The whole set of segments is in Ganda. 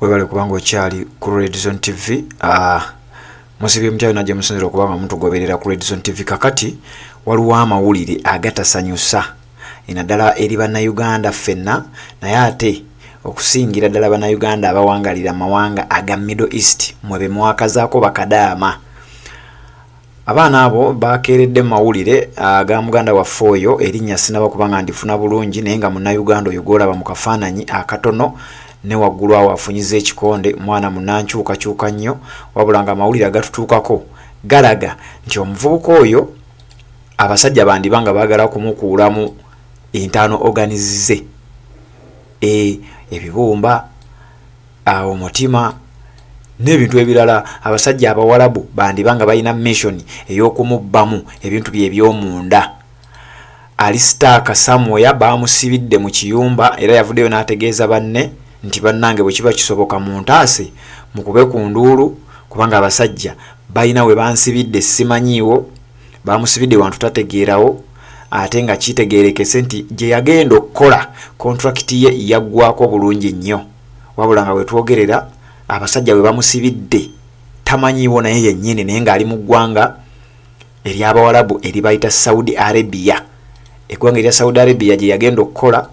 webale kubanga okyali ku Red Zone TV. Musibye mutyayo najja musinzira okubanga mutugoberera ku Red Zone TV. Kakati waliwo amawulire agatasanyusa naddala eri bannayuganda ffenna, naye ate okusingira ddala bannayuganda abawangalira amawanga aga Middle East mwe bemwakazaako bakadaama. Abaana abo bakeeredde mawulire aga muganda waffe oyo erinnya sinaba kubanga ndifuna bulungi, naye nga munnayuganda oyo gwolaba mu kafaananyi akatono ne waggulu awo afunyiza ekikonde, mwana munnankyukakyuka nnyo, wabula nga amawulire agatutuukako galaga nti omuvubuka oyo abasajja bandibanga baagala kumukuulamu internal organize, ebibumba, omutima n'ebintu ebirala. Abasajja abawalabu bandibanga balina mission ey'okumubbamu ebintu bye eby'omunda. Alistaaka Samoya bamusibidde mu kiyumba era yavuddeyo n'ategeeza banne nti bannange bwe kiba kisoboka mu ntaase mukube ku nduulu, kubanga abasajja balina we bansibidde simanyiiwo, bamusibidde wantu tategeerawo, ate nga kitegeerekese nti gye yagenda okukola kontrakiti ye yaggwako bulungi nnyo, wabula nga wetwogerera abasajja we bamusibidde tamanyiiwo naye yennyini, naye ng'ali mu ggwanga ery'abawalabu eribayita Saudi Arabia. Eggwanga erya Saudi Arabia gye yagenda okukola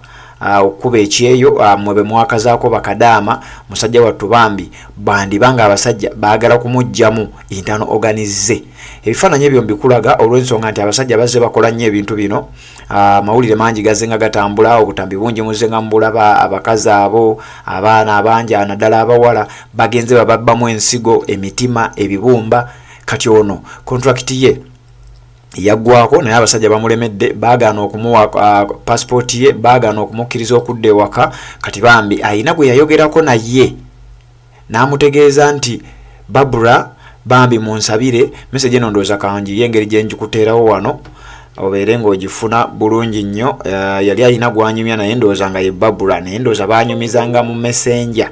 okuba ekyeyo mwe bemwakazaako bakadaama. Musajja wattu bambi bandibanga abasajja baagala kumugjamu internal organize. Ebifaananyi ebyo mbikulaga olw'ensonga nti abasajja bazze bakola nnyo ebintu bino. Mawulire mangi gazze nga gatambula, obutambi bungi muzze nga mbulaba, abakazi abo, abaana abangi naddala abawala bagenze bababbamu ensigo, emitima, ebibumba. Kati ono kontrakiti ye yaggwako, naye abasajja bamulemedde, baagaana okumuwa passport ye, baagaana okumukkiriza okudda ewaka. Kati bambi ayina gwe yayogerako naye n'amutegeeza nti Babura bambi munsabire message eno ndowooza kangi y'engeri gye njikuteerawo wano obeere ng'ogifuna bulungi nnyo. Yali alina gwanyumya naye ndowooza nga ye Babura, naye ndowooza baanyumizanga mu messenger.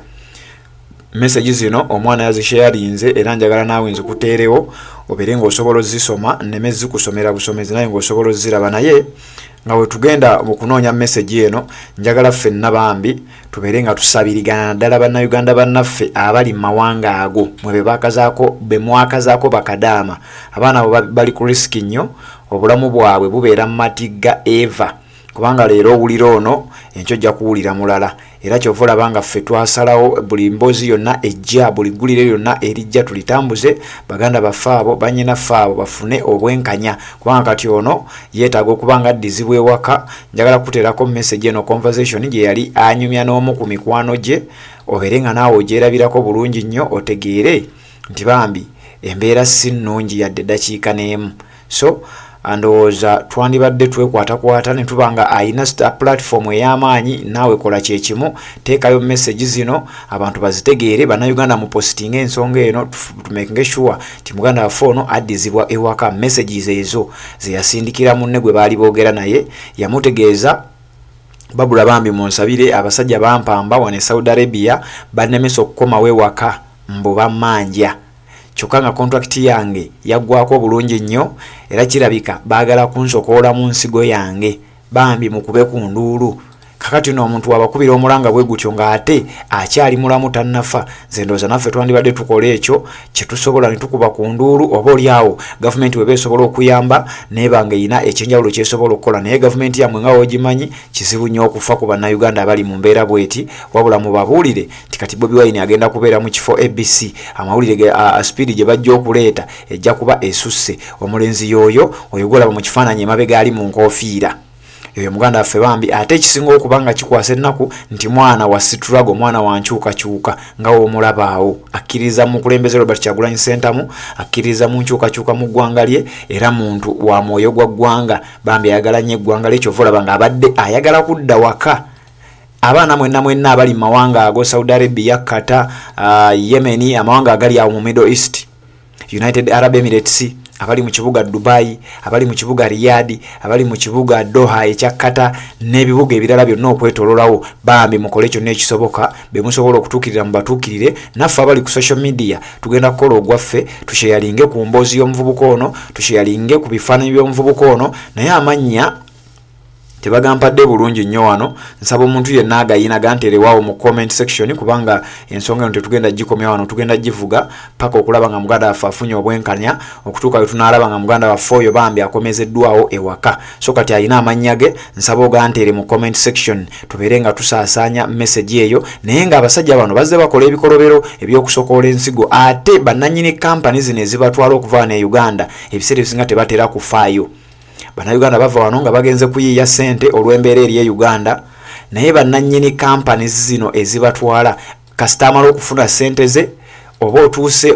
Message zino omwana yazisharinze era njagala naawe nzikuteerewo obeere ng'osobola ozisoma, nneme zikusomera busomezi naye ng'osobola oziraba. Naye nga we tugenda mu kunoonya message eno, njagala ffenna bambi tubeere nga tusabirigana naddala bannayuganda bannaffe abali mu mawanga ago mwe bemwakazaako bakadaama. Abaana abo bali ku risiki nnyo, obulamu bwabwe bubeera mu matigga eva, kubanga leero owulira ono enkyo ojja kuwulira mulala. Era kyova olaba nga ffe twasalawo buli mboozi yonna ejja, buli ggulire yonna erijja tulitambuze baganda baffe abo, bannyinaffe abo bafune obwenkanya, kubanga kati ono yeetaaga okuba nga addizibwa ewaka. Njagala kuteerako message eno conversation gye yali anyumya n'omu ku mikwano gye, obeere nga naawe ogyerabirako bulungi nnyo otegeere nti bambi embeera si nnungi yadde eddakiika n'emu. So ndowooza twandibadde twekwatakwata ne tuba nga ayina platform ey'amaanyi, naawe kola kye kimu, teekayo message zino abantu bazitegeere. Bannayuganda mu posting ensonga eno to make sure ti muganda waffe ono addizibwa ewaka. Messages ezo ze yasindikira munne gwe baali boogera naye, yamutegeeza Babula bambi munsabire, abasajja bampamba wane Saudi Arabia bannemesa okukomawo ewaka mbuba manja. Kyokka nga kontrakiti yange yaggwako bulungi nnyo era kirabika baagala kunsokoola mu nsigo yange, bambi mukube ku nduulu. Kakati n'omuntu wabakubira omulanga bwe gutyo ng'ate akyali mulamu tannafa. Nze ndowooza naffe twandibadde tukola ekyo kye tusobola ne tukuba ku nduulu, oba oliawo gavumenti weba esobola okuyamba neebanga erina ekyenjawulo kyesobola okukola. Naye gavumenti yammwe nga wogimanyi kizibu nnyo okufa ku bannayuganda abali mu mbeera bweti, wabula mubabuulire nti kati Bobi Wine agenda kubeera mu kifo ABC. Amawulire speed gye bajja okuleeta ejja kuba esusse. Omulenzi y'oyo oyogolaba mu kifaananyi emabega ali mu nkoofiira, yoyo muganda waffe bambi. Ate ekisinga okuba nga kikwasa ennaku nti mwana wa Struggle, mwana wa nkyukakyuka nga w'omulaba awo, akkiriza mu kulembeze Robert Kyagulanyi Ssentamu, akkiriza mu nkyukakyuka mu ggwanga lye, era muntu wa mwoyo gwa ggwanga bambi ayagala nnyo eggwanga lye. Kyova olaba ng'abadde ayagala kudda waka. Abaana mwenna abali mu mawanga ago, Saudi Arabia, Qatar, Yemen, amawanga agali awo mu Middle East, United Arab Emirates, abali mu kibuga Dubai, abali mu kibuga Riyadh, abali mu kibuga Doha ekya Qatar n'ebibuga ebirala byonna okwetololawo, bambi mukole kyonna ekisoboka be musobola okutuukirira mu batuukirire. Naffe abali ku social media tugenda kukola ogwaffe, tusheyalinge ku mboozi y'omuvubuka ono, tusheyalinge ku bifaananyi by'omuvubuka ono, naye amannya tebagampadde bulungi nnyo wano. Nsaba omuntu yenna agayina ganterewawo mu comment section kubanga ensonga eno tetugenda gikomya wano, tugenda givuga paka okulaba nga muganda waffe afunye obwenkanya okutuuka we tunaalaba nga muganda waffe oyo bambi akomezeddwawo ewaka. So kati alina amannya ge, nsaba ogantere mu comment section tubeere nga tusaasaanya message eyo. Naye nga abasajja bano bazze bakola ebikolobero eby'okusokoola ensigo ate bannannyini kampani zino ezibatwala okuva ne Uganda ebiseera ebisinga tebatera kufaayo. Bannayuganda bava wano nga bagenze kuyiiya ssente olw'embeera eri e Uganda, naye bannannyini kampani zino ezibatwala kasita amala okufuna ssente ze oba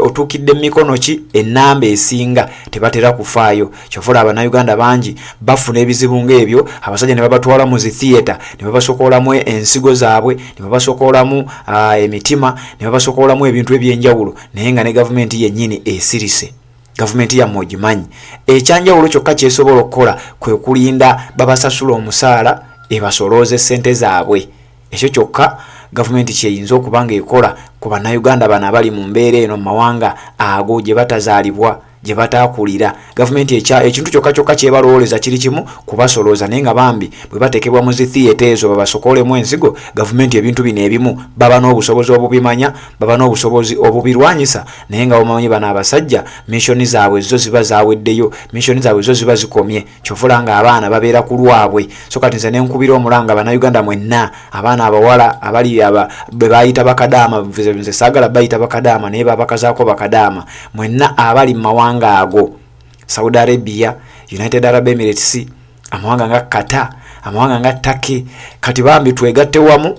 otuukidde mu mikono ki ennamba esinga tebatera kufaayo. Kyovula Abannayuganda bangi bafuna ebizibu ng'ebyo, abasajja ne babatwala mu zi theatre ne babasokoolamu ensigo zaabwe, ne babasokoolamu emitima, ne babasokoolamu ebintu eby'enjawulo, naye nga ne gavumenti yennyini esirise. Gavumenti yammwe ogimanyi. Ekyanjawulo kyokka kyesobola okukola kwe kulinda babasasula omusaala ebasolooze ssente zaabwe. Ekyo kyokka gavumenti kyeyinza okuba nga ekola ku Bannayuganda bano abali mu mbeera eno mu mawanga ago gye batazaalibwa, gye bataakulira. Gavumenti ekintu kyokka kyebalowooleza kiri kimu kubasolooza, naye nga bambi bwe bateekebwa mu zi theatre ezo babasokoolemu ensigo, gavumenti ebintu bino ebimu baba n'obusobozi obubimanya, baba n'obusobozi obubirwanyisa, naye nga bamanyi bano abasajja missioni zaabwe zo ziba zaaweddeyo, missioni zaabwe zo ziba zikomye. Kyovula nga abaana babeera ku lwabwe. So kati nze nenkubira omulanga Bannayuganda mwenna, abaana abawala abali be bayita bakadaama, nze saagala bayita bakadaama naye babakazaako bakadaama, mwenna abali mu mawanga ago, Saudi Arabia, United Arab Emirates, amawanga nga Qatar, amawanga nga Turkey, kati bambi twegatte wamu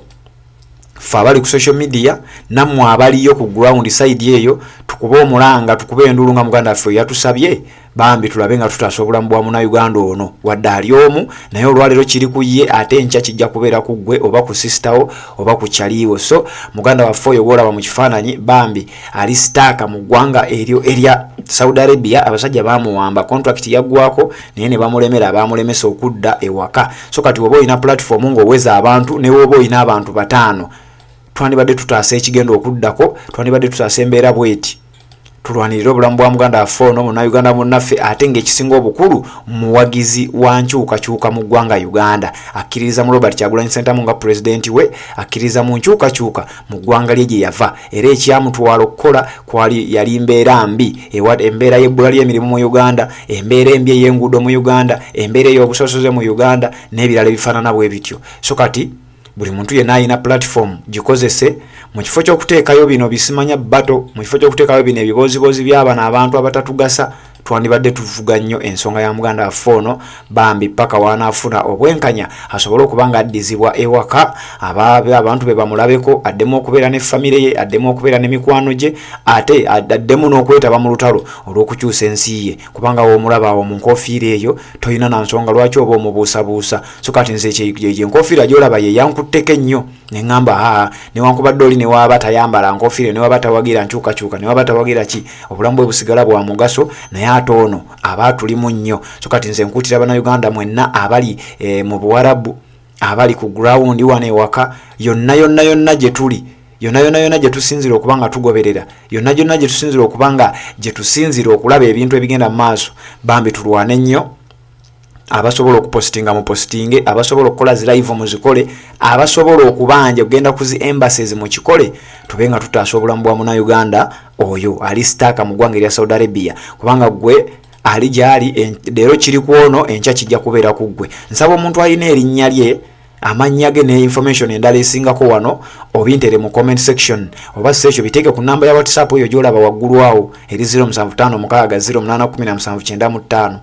ffe abali ku social media nammwe abaliyo ku ground side eyo, tukube omulanga, tukube endulu nga muganda waffe yatusabye bambi tulabe nga tutaasa obulamu bwa Munnayuganda ono wadde ali omu, naye olwaleero kiri ku ye ate enkya kijja kubeera ku ggwe oba ku sisitawo oba ku kyaliwo. So muganda waffe oyo gwolaba mu kifaananyi bambi ali sitaaka mu ggwanga eryo erya Saudi Arabia. Abasajja bamuwamba, contract yaggwako naye ne bamulemera, abamulemesa okudda ewaka. So kati woba olina platform ng'oweza abantu ne woba olina abantu bataano, twandibadde tutaasa ekigenda okuddako, twandibadde tutaasa embeera bweti, tulwanirira obulamu bwa muganda waffe ono Munnayuganda munnaffe, ate ng'ekisinga obukulu muwagizi wa nkyukakyuka mu ggwanga Uganda. Akkiririza mu Robert Kyagulanyi Ssentamu nga pulezidenti we, akkiririza mu nkyukakyuka mu ggwanga lye gye yava, era ekyamutwala okukola yali mbeera mbi, embeera y'ebbula ly'emirimu mu Uganda, embeera embi ey'enguudo mu Uganda, embeera ey'obusosoze mu Uganda n'ebirala ebifaanana bwe bityo. So kati buli muntu yenna alina platform gikozese mu kifo ky'okuteekayo bino bisimanya bato, mu kifo ky'okuteekayo bino ebibozibozi by'abana abantu abatatugasa, twandibadde tuvuga nnyo ensonga ya muganda waffe ono bambi paka wanaafuna obwenkanya asobole okuba nga addizibwa ewaka, abantu be bamulabeko, addemu okubeera ne famire ye, addemu okubeera ne mikwano gye, ate addemu n'okwetaba mu lutalo olw'okukyusa ensi ye, kubanga woomulaba awo mu nkofiira eyo toyina na nsonga lwaki oba omubuusabuusa. So kati nze enkofiira gy'olaba ye yankutteko ennyo, ne ŋŋamba newankubadde oli ne waba tayambala nkofiira, ne waba tawagira nkyukakyuka, ne waba tawagira ki, obulamu bwe busigala bwa mugaso, naye ate ono aba tulimu nnyo. So kati nze nkuutira Bannayuganda mwenna abali mu Buwarabu, abali ku ground wano ewaka, yonna gye tuli, yonna gye tusinzira okuba nga tugoberera, yonna gye tusinzira okuba nga gye tusinzira okulaba ebintu ebigenda mu maaso, bambi tulwane nnyo. Abasobola okupostinga mu postinge, abasobola okukola zi live mu zikole, abasobola okubanja ogenda ku zi embassies mu kikole, tube nga tutaasa obulamu bwa Munnayuganda oyo ali sitaaka mu ggwanga erya Saudi Arabia, kubanga gwe ali gyali leero kiri ku ono, enkya kijja kubeera ku ggwe. Nsaba omuntu alina erinnya lye, amannya ge ne information endala esingako wano obintere mu comment section, oba sekyo biteeke ku namba ya WhatsApp eyo gy'olaba waggulu awo eri 0756081795.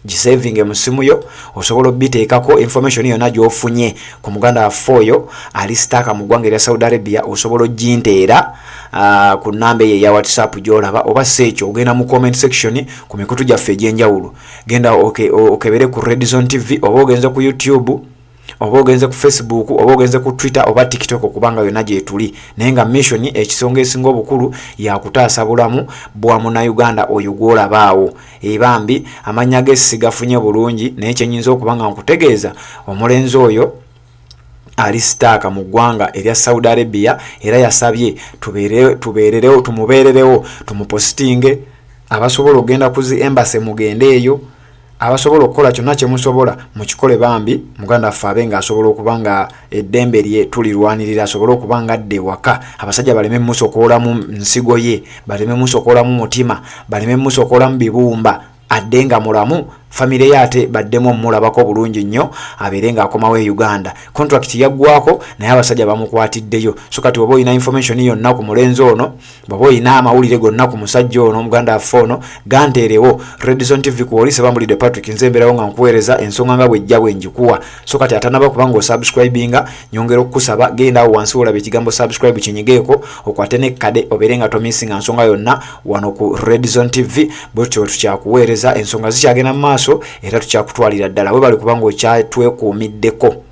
Gisaving mu simu yo osobola obiteekako information yonna gy'ofunye ku muganda waffe oyo ali sitaaka mu ggwanga erya Saudi Arabia, osobola oginteera ku namba ye ya WhatsApp gy'olaba, oba sekyo ogenda mu comment section ku mikutu gyaffe egy'enjawulo, genda okebere ku Red Zone TV, oba ogenze ku YouTube, oba ogenze ku Facebook, oba ogenze ku Twitter oba TikTok, okubanga yonna gye tuli, naye nga mission ekisonga esinga obukulu yakutaasa bulamu bwa Munnayuganda oyo gw'olabaawo. Bambi amannya ge sigafunye bulungi, naye kyenyinza okuba nga nkutegeeza omulenzi oyo ali sitaaka mu ggwanga erya Saudi Arabia, era yasabye tumubeererewo, tumupostinge. Abasobola ogenda ku zi embassy mugende eyo, abasobola okukola kyonna kye musobola mukikole bambi muganda waffe abenga asobola okuba nga eddembe lye tulirwanirira, asobola okuba nga adda ewaka, abasajja baleme musokoolamu nsigo ye, baleme musokoolamu mutima, baleme musokoolamu bibumba, adde nga mulamu, famire yate baddemu mulabako bulungi nnyo abeere nga akomawo e Uganda. Contract yaggwako naye abasajja bamukwatiddeyo. So kati oba olina information yonna ku mulenzi ono, bw'oba olina amawulire gonna ku musajja ono muganda waffe ono, ganteerewo. Red Zone TV kuwolise bambulidde Patrick nze mbeerawo nga nkuweereza ensonga nga bw'ejja bwe njikuwa. So kati atanaba kuba ng'osubscribinga, nyongera okukusaba genda awo wansi olaba ekigambo subscribe kinyigeeko, okwate ne kade obeere nga tomissinga nsonga yonna wano ku Red Zone TV. Bwetyo tukyakuweereza ensonga zikyagenda mu maaso era tukyakutwalira ddala. We bali kubanga okyatwekuumiddeko.